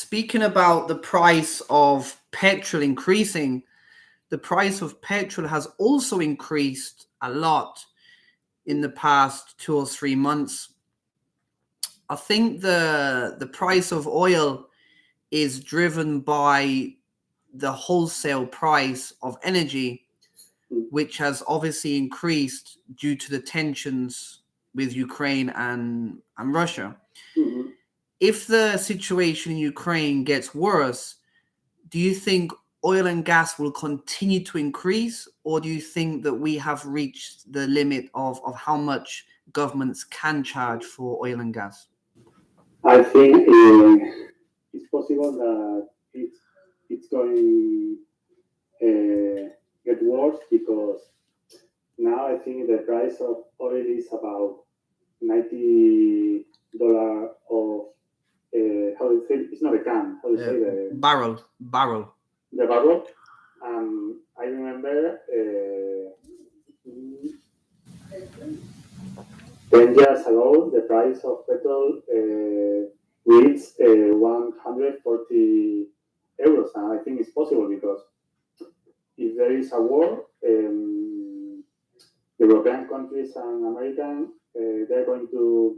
speaking about the price of petrol increasing, the price of petrol has also increased a lot in the past 2 or 3 months. I think the price of oil is driven by the wholesale price of energy, which has obviously increased due to the tensions with Ukraine and Russia. Mhm. If the situation in Ukraine gets worse, do you think oil and gas will continue to increase, or do you think that we have reached the limit of how much governments can charge for oil and gas? I think it's possible that it's going get worse because now I think the price of oil is about $90 of how do you say it's not a can, how do you say Barrel. the barrel. I remember 10 years ago the price of petrol reached 140 euros, and I think it's possible because if there is a war, European countries and American, they're going to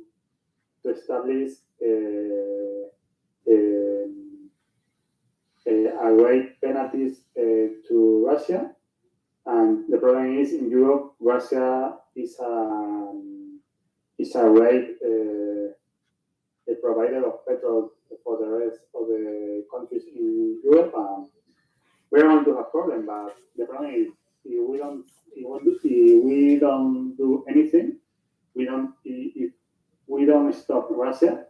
establish a great penalties to Russia. And the problem is in Europe, Russia is a great a provider of petrol for the rest of the countries in Europe. We're going to have problem, but the problem is if we don't do anything, if we don't stop Russia,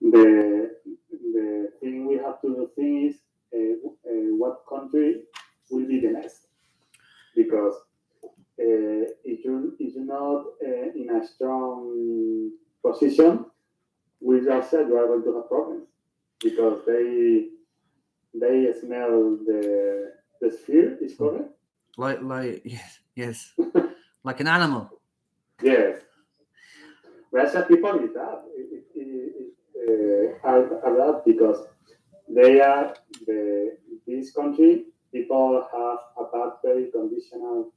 the thing we have to think is what country will be the next, because if you're not in a strong position with Russia, you are going to have problems because they smell the sphere. Is correct? Like yes, like an animal. Yes. Russian people is that are that because they are this country. People have a bad, very conditional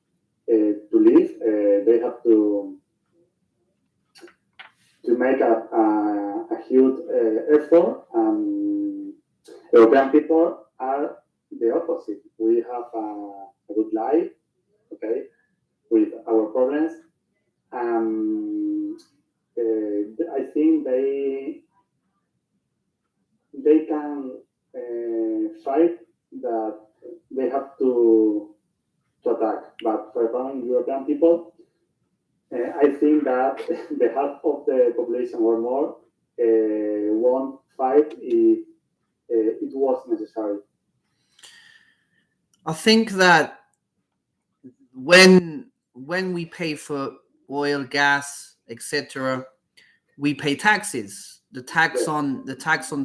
to live. They have to make a huge effort. European people are the opposite. We have a good life, okay, with our problems. I think they can fight that they have to attack. But for example, European people, I think that the half of the population or more won't fight if it was necessary. I think that when we pay for oil, gas, etc., we pay taxes. The tax on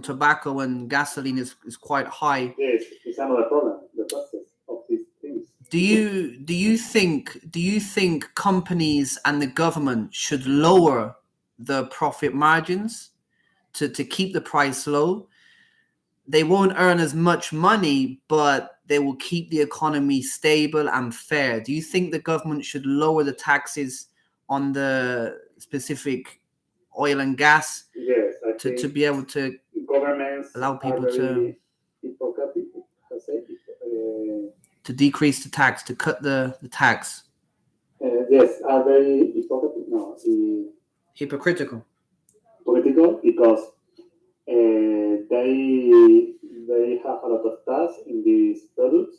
tobacco and gasoline is quite high. Yes, it's another problem. The taxes of these things. Do you think companies and the government should lower the profit margins to keep the price low? They won't earn as much money, but they will keep the economy stable and fair. Do you think the government should lower the taxes on the specific oil and gas? Yes, I think to be able to governments allow people to decrease the tax, to cut the tax? Yes, are very Hypocritical. Political because they have a lot of tax in these products,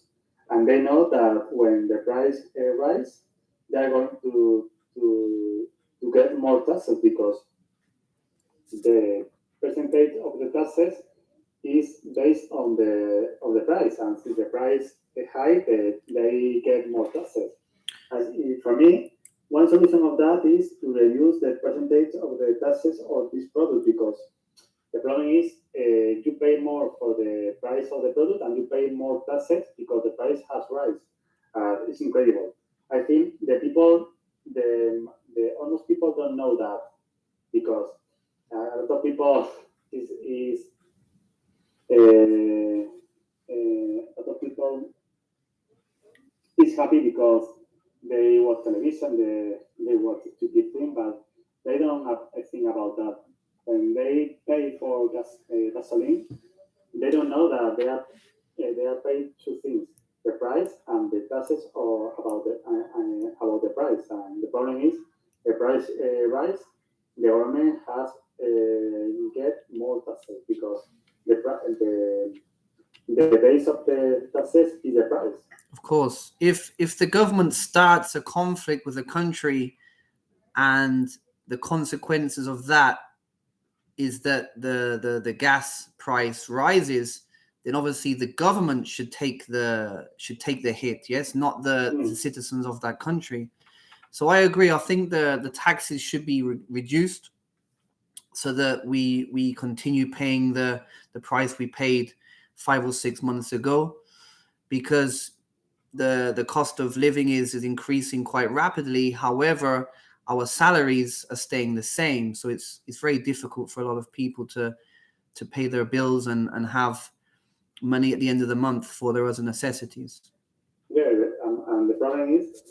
and they know that when the price rise, they are going to get more taxes because the percentage of the taxes is based on the price, and since the price is high, they get more taxes. For me, one solution of that is to reduce the percentage of the taxes of this product because the problem is you pay more for the price of the product and you pay more taxes because the price has risen. It's incredible. I think the honest people don't know that because a lot of people is is a lot of people is happy because they watch television, they watch TV thing, but they don't have a thing about that. When they pay for gasoline, they don't know that they are paying two things: the price and the taxes, or about the price. And the problem is the price rise. The government has get more taxes because the base of the taxes is the price. Of course, if the government starts a conflict with a country, and the consequences of that is that the gas price rises, then obviously the government should take the hit. Yes, not the citizens of that country. So I agree. I think the taxes should be reduced so that we continue paying the price we paid 5 or 6 months ago, because the cost of living is increasing quite rapidly. However, our salaries are staying the same, so it's very difficult for a lot of people to pay their bills and have money at the end of the month for their other necessities. Yeah, and the problem is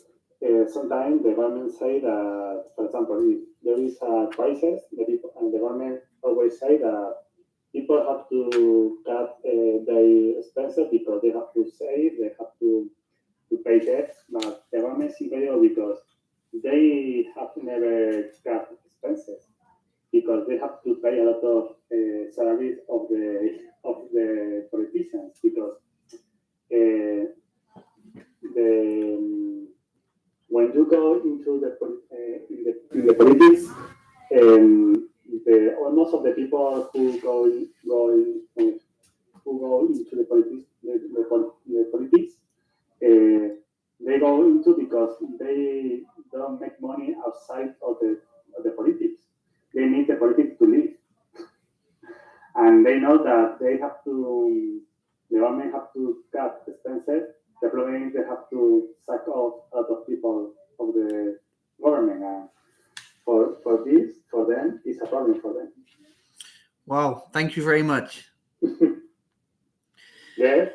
sometimes the government say that, for example, if there is a crisis, the government always say that people have to cut their expenses because they have to save, they have to pay debts, but the government is incredible because they have never cut expenses because they have to pay a lot of salaries of the politicians because the when you go into in the politics, the almost of the people who go into the politics the politics they go into because they don't make money outside of the politics. They need the politics to live, and they know that they have to. The government have to cut expenses. The problem is they have to sack off a lot of people of the government, and for this, for them, it's a problem for them. Wow, thank you very much. Yes,